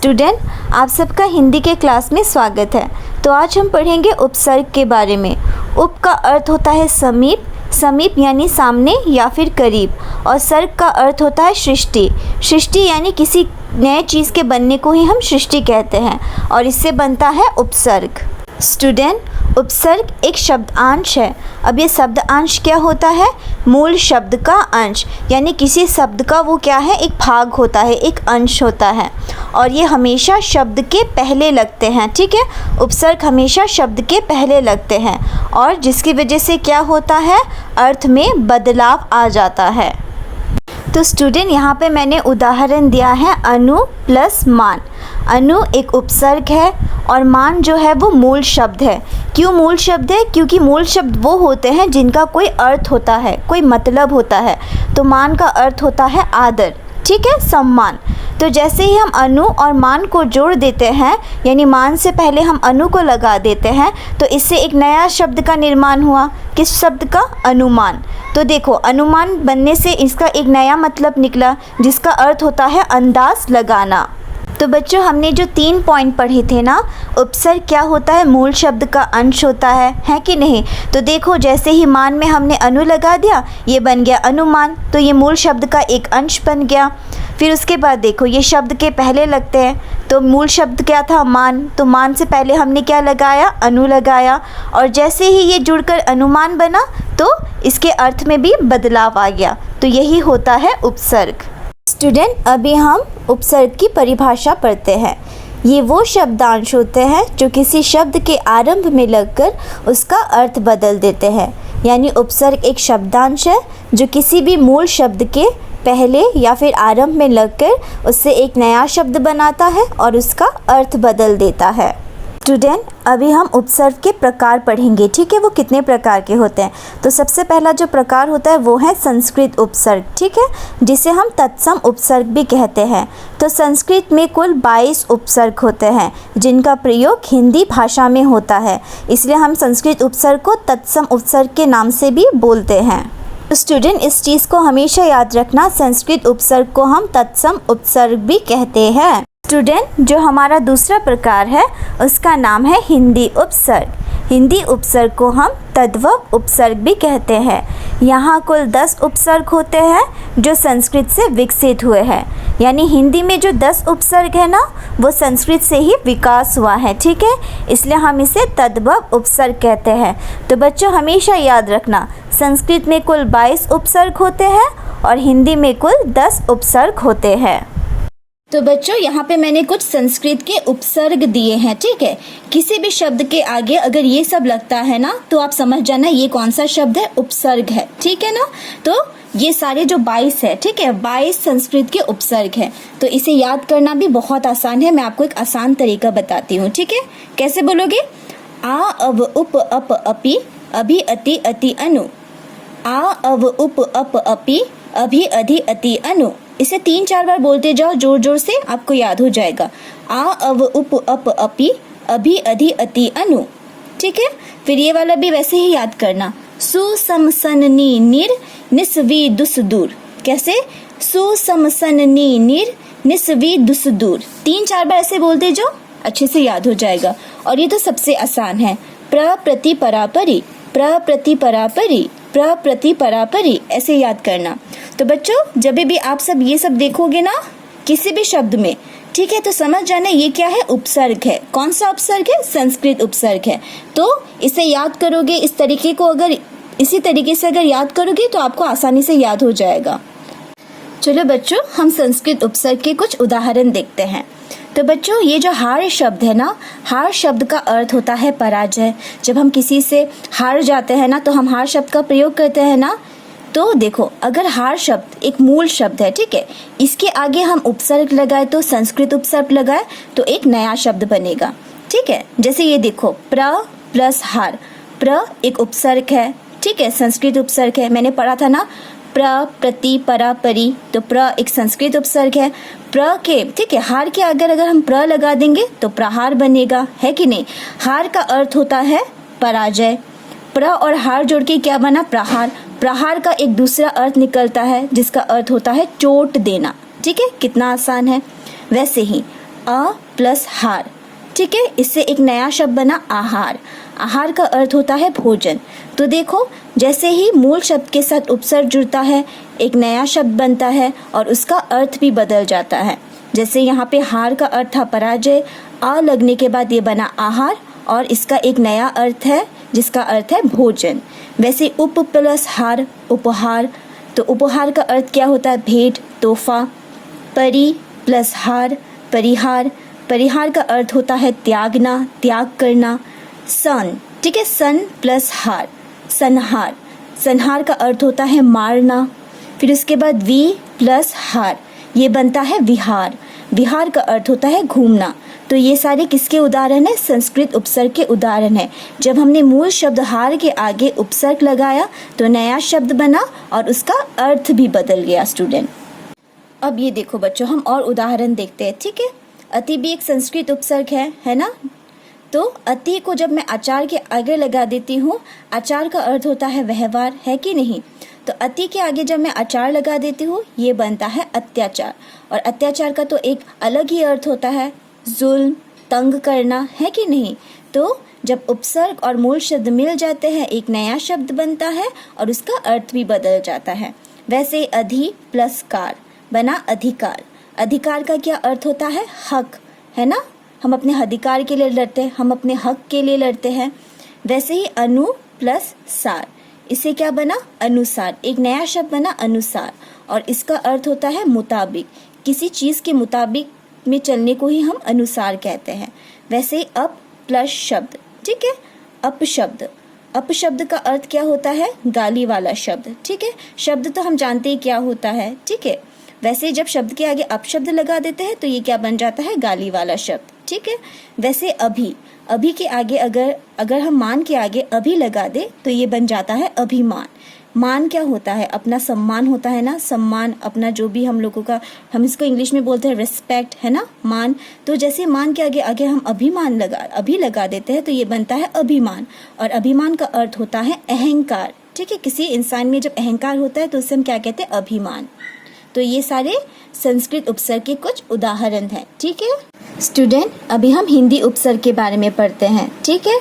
Student, आप सबका हिंदी के क्लास में स्वागत है। तो आज हम पढ़ेंगे उपसर्ग के बारे में। उप का अर्थ होता है समीप, समीप यानी सामने या फिर करीब, और सर्ग का अर्थ होता है सृष्टि। सृष्टि यानी किसी नए चीज़ के बनने को ही हम सृष्टि कहते हैं, और इससे बनता है उपसर्ग। स्टूडेंट, उपसर्ग एक शब्दांश है। अब ये शब्दांश क्या होता है? मूल शब्द का अंश, यानी किसी शब्द का वो क्या है? एक भाग होता है, एक अंश होता है, और ये हमेशा शब्द के पहले लगते हैं। ठीक है, उपसर्ग हमेशा शब्द के पहले लगते हैं, और जिसकी वजह से क्या होता है? अर्थ में बदलाव आ जाता है। तो स्टूडेंट, यहाँ पे मैंने उदाहरण दिया है अनु प्लस मान। अनु एक उपसर्ग है और मान जो है वो मूल शब्द है। क्यों मूल शब्द है? क्योंकि मूल शब्द वो होते हैं जिनका कोई अर्थ होता है, कोई मतलब होता है। तो मान का अर्थ होता है आदर, ठीक है, सम्मान। तो जैसे ही हम अनु और मान को जोड़ देते हैं, यानी मान से पहले हम अनु को लगा देते हैं, तो इससे एक नया शब्द का निर्माण हुआ। किस शब्द का? अनुमान। तो देखो, अनुमान बनने से इसका एक नया मतलब निकला, जिसका अर्थ होता है अंदाज लगाना। तो बच्चों, हमने जो 3 पॉइंट पढ़े थे ना, उपसर्ग क्या होता है? मूल शब्द का अंश होता है कि नहीं? तो देखो, जैसे ही मान में हमने अनु लगा दिया, ये बन गया अनुमान, तो ये मूल शब्द का एक अंश बन गया। फिर उसके बाद देखो, ये शब्द के पहले लगते हैं, तो मूल शब्द क्या था? मान। तो मान से पहले हमने क्या लगाया? अनु लगाया, और जैसे ही ये जुड़कर अनुमान बना, तो इसके अर्थ में भी बदलाव आ गया। तो यही होता है उपसर्ग। स्टूडेंट, अभी हम उपसर्ग की परिभाषा पढ़ते हैं। ये वो शब्दांश होते हैं जो किसी शब्द के आरंभ में लगकर उसका अर्थ बदल देते हैं। यानी उपसर्ग एक शब्दांश है जो किसी भी मूल शब्द के पहले या फिर आरंभ में लगकर उससे एक नया शब्द बनाता है और उसका अर्थ बदल देता है। स्टूडेंट, अभी हम उपसर्ग के प्रकार पढ़ेंगे, ठीक है? वो कितने प्रकार के होते हैं? तो सबसे पहला जो प्रकार होता है वो है संस्कृत उपसर्ग, ठीक है, जिसे हम तत्सम उपसर्ग भी कहते हैं। तो संस्कृत में कुल 22 उपसर्ग होते हैं, जिनका प्रयोग हिंदी भाषा में होता है, इसलिए हम संस्कृत उपसर्ग को तत्सम उपसर्ग के नाम से भी बोलते हैं। तो स्टूडेंट, इस चीज़ को हमेशा याद रखना, संस्कृत उपसर्ग को हम तत्सम उपसर्ग भी कहते हैं। स्टूडेंट, जो हमारा दूसरा प्रकार है उसका नाम है हिंदी उपसर्ग। हिंदी उपसर्ग को हम तद्भव उपसर्ग भी कहते हैं। यहाँ कुल 10 उपसर्ग होते हैं जो संस्कृत से विकसित हुए हैं। यानी हिंदी में जो 10 उपसर्ग है ना, वो संस्कृत से ही विकास हुआ है, ठीक है, इसलिए हम इसे तद्भव उपसर्ग कहते हैं। तो बच्चों, हमेशा याद रखना, संस्कृत में कुल 22 उपसर्ग होते हैं और हिंदी में कुल 10 उपसर्ग होते हैं। तो बच्चों, यहाँ पे मैंने कुछ संस्कृत के उपसर्ग दिए हैं, ठीक है। किसी भी शब्द के आगे अगर ये सब लगता है ना, तो आप समझ जाना ये कौन सा शब्द है? उपसर्ग है, ठीक है ना। तो ये सारे जो 22 है, ठीक है, 22 संस्कृत के उपसर्ग है। तो इसे याद करना भी बहुत आसान है। मैं आपको एक आसान तरीका बताती हूँ, ठीक है। कैसे बोलोगे? आ अव उप अप अपि अभि अति अति अनु। आ अव उप अप अपि अभि अधि अति अनु। इसे 3-4 बार बोलते जाओ, जोर जोर से, आपको याद हो जाएगा। आ अव उप अप अपि अभि अधि अति अनु, ठीक है। फिर ये वाला भी वैसे ही याद करना, सु सम सन नी निर निस वी दुस दूर। कैसे? सु सम सन नी निर निस वी दुस दूर। 3-4 बार ऐसे बोलते जाओ, अच्छे से याद हो जाएगा। और ये तो सबसे आसान है, प्र प्रति परापरि, प्र प्रति परापरि, प्र प्रति परापरि, ऐसे याद करना। तो बच्चों, जब भी आप सब ये सब देखोगे ना किसी भी शब्द में, ठीक है, तो समझ जाना ये क्या है? उपसर्ग है। कौन सा उपसर्ग है? संस्कृत उपसर्ग है। तो इसे याद करोगे, इस तरीके को अगर इसी तरीके से अगर याद करोगे तो आपको आसानी से याद हो जाएगा। चलो बच्चों, हम संस्कृत उपसर्ग के कुछ उदाहरण देखते हैं। तो बच्चों, ये जो हार शब्द है ना, हार शब्द का अर्थ होता है पराजय। जब हम किसी से हार जाते हैं ना, तो हम हार शब्द का प्रयोग करते हैं ना। तो देखो, अगर हार शब्द एक मूल शब्द है, ठीक है, इसके आगे हम उपसर्ग लगाए, तो संस्कृत उपसर्ग लगाए, तो एक नया शब्द बनेगा, ठीक है। जैसे ये देखो, प्र प्लस हार। प्र एक उपसर्ग है, ठीक है, संस्कृत उपसर्ग है। मैंने पढ़ा था ना, प्र प्रति परा परि, तो प्र एक संस्कृत उपसर्ग है। प्र के, ठीक है, हार के अगर हम प्र लगा देंगे तो प्रहार बनेगा, है कि नहीं। हार का अर्थ होता है पराजय। प्र और हार जोड़ के क्या बना? प्रहार। प्रहार का एक दूसरा अर्थ निकलता है जिसका अर्थ होता है चोट देना, ठीक है, कितना आसान है। वैसे ही अ प्लस हार, ठीक है। इससे एक नया शब्द बना आहार। आहार का अर्थ होता है भोजन। तो देखो, जैसे ही मूल शब्द के साथ उपसर्ग जुड़ता है एक नया शब्द बनता है और उसका अर्थ भी बदल जाता है। जैसे यहाँ पे हार का अर्थ था पराजय, आ लगने के बाद ये बना आहार और इसका एक नया अर्थ है जिसका अर्थ है भोजन। वैसे उप प्लस हार उपहार, तो उपहार का अर्थ क्या होता है? भेंट, तोहफा। परि प्लस हार परिहार, परिहार का अर्थ होता है त्यागना, त्याग करना। सन, ठीक है, सन प्लस हार संहार, संहार का अर्थ होता है मारना। फिर उसके बाद वी प्लस हार, ये बनता है विहार, विहार का अर्थ होता है घूमना। तो ये सारे किसके उदाहरण है? संस्कृत उपसर्ग के उदाहरण है। जब हमने मूल शब्द हार के आगे उपसर्ग लगाया तो नया शब्द बना और उसका अर्थ भी बदल गया स्टूडेंट। अब ये देखो बच्चों, हम और उदाहरण देखते हैं, ठीक है। अति भी एक संस्कृत उपसर्ग है ना। तो अति को जब मैं आचार के आगे लगा देती हूँ, आचार का अर्थ होता है व्यवहार, है कि नहीं। तो अति के आगे जब मैं आचार लगा देती हूँ ये बनता है अत्याचार। और अत्याचार का तो एक अलग ही अर्थ होता है जुल्म, तंग करना, है कि नहीं। तो जब उपसर्ग और मूल शब्द मिल जाते हैं एक नया शब्द बनता है और उसका अर्थ भी बदल जाता है। वैसे अधि प्लस कार बना अधिकार। अधिकार का क्या अर्थ होता है? हक, है ना। हम अपने अधिकार के लिए लड़ते हैं, हम अपने हक के लिए लड़ते हैं। वैसे ही अनु प्लस सार, इससे क्या बना? अनुसार, एक नया शब्द बना अनुसार और इसका अर्थ होता है मुताबिक, किसी चीज़ के मुताबिक में चलने को ही हम अनुसार कहते हैं। वैसे अप प्लस शब्द, ठीक है, अपशब्द, अपशब्द का अर्थ क्या होता है? गाली वाला शब्द, ठीक है। शब्द तो हम जानते ही क्या होता है, ठीक है। वैसे जब शब्द के आगे अपशब्द लगा देते हैं तो ये क्या बन जाता है? गाली वाला शब्द, ठीक है। वैसे अभी, अभी के आगे अगर हम मान के आगे अभी लगा दे तो ये बन जाता है अभिमान। मान क्या होता है? अपना सम्मान होता है ना, सम्मान अपना, जो भी हम लोगों का, हम इसको इंग्लिश में बोलते हैं रिस्पेक्ट, है ना, मान। तो जैसे मान के आगे हम अभी लगा देते हैं तो ये बनता है अभिमान। और अभिमान का अर्थ होता है अहंकार, ठीक है। किसी इंसान में जब अहंकार होता है तो उसे हम क्या कहते हैं? अभिमान। तो ये सारे संस्कृत उपसर्ग के कुछ उदाहरण हैं, ठीक है स्टूडेंट। अभी हम हिंदी उपसर्ग के बारे में पढ़ते हैं, ठीक है।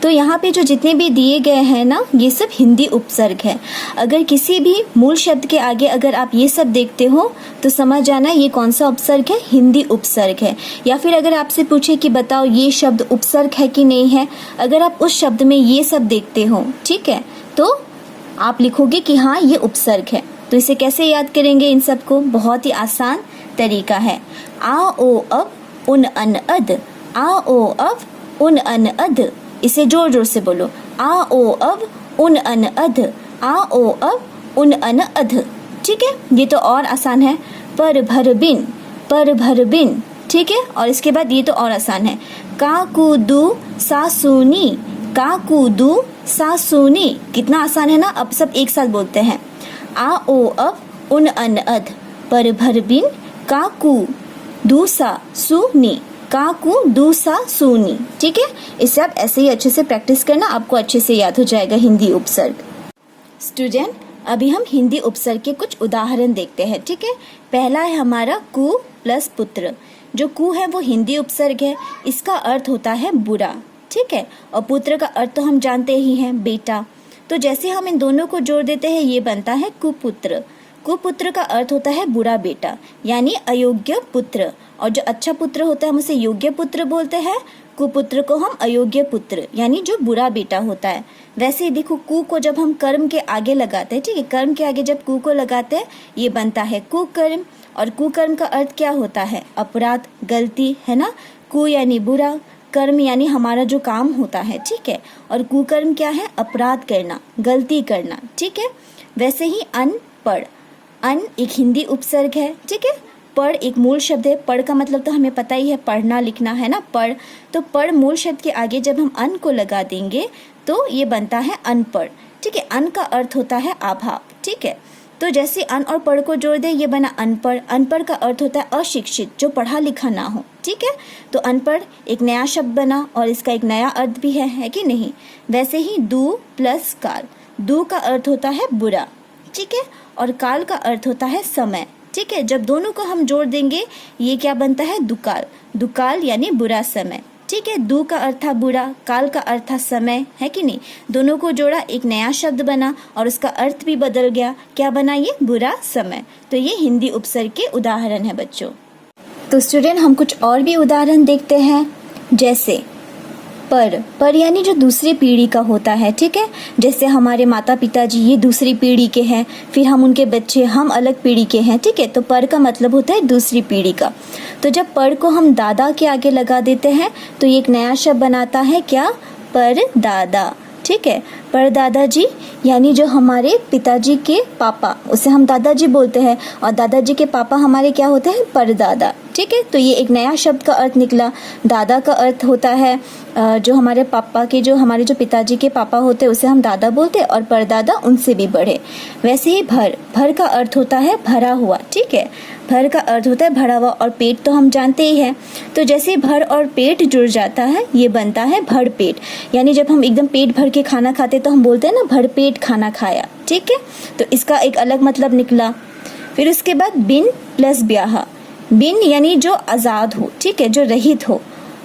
तो यहाँ पे जो जितने भी दिए गए हैं ना, ये सब हिंदी उपसर्ग है। अगर किसी भी मूल शब्द के आगे अगर आप ये सब देखते हो तो समझ जाना ये कौन सा उपसर्ग है? हिंदी उपसर्ग है। या फिर अगर आपसे पूछे कि बताओ ये शब्द उपसर्ग है कि नहीं है, अगर आप उस शब्द में ये सब देखते हो, ठीक है, तो आप लिखोगे कि हाँ ये उपसर्ग है। तो इसे कैसे याद करेंगे इन सबको? बहुत ही आसान तरीका है। आ ओ अब उन अन अद, आ ओ अब उन अन अद, इसे जोर जोर से बोलो। आ ओ अब उन अन अध, आ ओ अब उन अन अध, ठीक है। ये तो और आसान है। पर भर बिन, ठीक है। और इसके बाद ये तो और आसान है। का कु दू सा सूनी, का कु दू सा सूनी, कितना आसान है ना। अब सब एक साथ बोलते हैं। आ ओ अब उन अन अध, पर भर बिन का कु दू सा सूनी, काकू दूसा सूनी, ठीक है। इसे आप ऐसे ही अच्छे से प्रैक्टिस करना, आपको अच्छे से याद हो जाएगा हिंदी उपसर्ग। स्टूडेंट, अभी हम हिंदी उपसर्ग के कुछ उदाहरण देखते हैं, ठीक है। पहला है हमारा कु प्लस पुत्र। जो कु है वो हिंदी उपसर्ग है, इसका अर्थ होता है बुरा, ठीक है। और पुत्र का अर्थ तो हम जानते ही हैं, बेटा। तो जैसे हम इन दोनों को जोड़ देते हैं ये बनता है कुपुत्र। कुपुत्र का अर्थ होता है बुरा बेटा, यानी अयोग्य पुत्र। और जो अच्छा पुत्र होता है हम उसे योग्य पुत्र बोलते हैं, कुपुत्र को हम अयोग्य पुत्र, यानी जो बुरा बेटा होता है। वैसे देखो, कु को जब हम कर्म के आगे लगाते हैं, ठीक है, कर्म के आगे जब कु को लगाते हैं ये बनता है कुकर्म। और कुकर्म का अर्थ क्या होता है? अपराध, गलती, है ना। कु यानी बुरा, कर्म यानी हमारा जो काम होता है, ठीक है। और कुकर्म क्या है? अपराध करना, गलती करना, ठीक है। वैसे ही अनपढ़, अन एक हिंदी उपसर्ग है, ठीक है। पढ़ एक मूल शब्द है। पढ़ का मतलब तो हमें पता ही है, पढ़ना लिखना, है ना, पढ़। तो पढ़ मूल शब्द के आगे जब हम अन को लगा देंगे तो ये बनता है अनपढ़, ठीक है। अन का अर्थ होता है अभाव, ठीक है। तो जैसे अन और पढ़ को जोड़ दे ये बना अनपढ़। अनपढ़ का अर्थ होता है अशिक्षित, जो पढ़ा लिखा ना हो, ठीक है। तो अनपढ़ एक नया शब्द बना और इसका एक नया अर्थ भी है कि नहीं। वैसे ही दू प्लस काल, दू का अर्थ होता है बुरा, ठीक है। और काल का अर्थ होता है समय, ठीक है। जब दोनों को हम जोड़ देंगे ये क्या बनता है, दुकाल। दुकाल यानी बुरा समय, ठीक है। दु का अर्थ था बुरा, काल का अर्थ था समय, है कि नहीं। दोनों को जोड़ा, एक नया शब्द बना और उसका अर्थ भी बदल गया। क्या बना ये, बुरा समय। तो ये हिंदी उपसर्ग के उदाहरण है बच्चों। तो स्टूडेंट हम कुछ और भी उदाहरण देखते हैं, जैसे पर यानी जो दूसरी पीढ़ी का होता है, ठीक है। जैसे हमारे माता पिता जी ये दूसरी पीढ़ी के हैं, फिर हम उनके बच्चे, हम अलग पीढ़ी के हैं, ठीक है। तो पर का मतलब होता है दूसरी पीढ़ी का। तो जब पर को हम दादा के आगे लगा देते हैं तो ये एक नया शब्द बनाता है, क्या, पर दादा, ठीक है। पर दादाजी यानी जो हमारे पिताजी के पापा, उसे हम दादाजी बोलते हैं, और दादाजी के पापा हमारे क्या होते हैं, परदादा, ठीक है। तो ये एक नया शब्द का अर्थ निकला। दादा का अर्थ होता है जो हमारे पापा के, जो हमारे जो पिताजी के पापा होते हैं उसे हम दादा बोलते हैं, और परदादा उनसे भी बड़े। वैसे ही भर का अर्थ होता है भरा हुआ, ठीक है। भर का अर्थ होता है भरा हुआ, और पेट तो हम जानते ही हैं। तो जैसे भर और पेट जुड़ जाता है ये बनता है भर पेट। यानी जब हम एकदम पेट भर के खाना खाते तो हम बोलते हैं ना भर पेट खाना खाया, ठीक है। तो इसका एक अलग मतलब निकला। फिर उसके बाद बिन प्लस ब्याह। बिन यानी जो आज़ाद हो, ठीक है, जो रहित हो,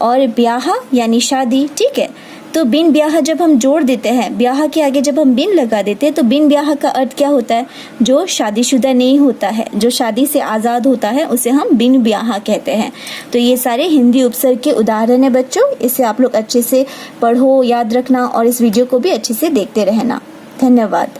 और ब्याह यानी शादी, ठीक है। तो बिन ब्याह जब हम जोड़ देते हैं, ब्याह के आगे जब हम बिन लगा देते हैं तो बिन ब्याह का अर्थ क्या होता है, जो शादीशुदा नहीं होता है, जो शादी से आज़ाद होता है उसे हम बिन ब्याह कहते हैं। तो ये सारे हिंदी उपसर्ग के उदाहरण है बच्चों। इसे आप लोग अच्छे से पढ़ो, याद रखना, और इस वीडियो को भी अच्छे से देखते रहना। धन्यवाद।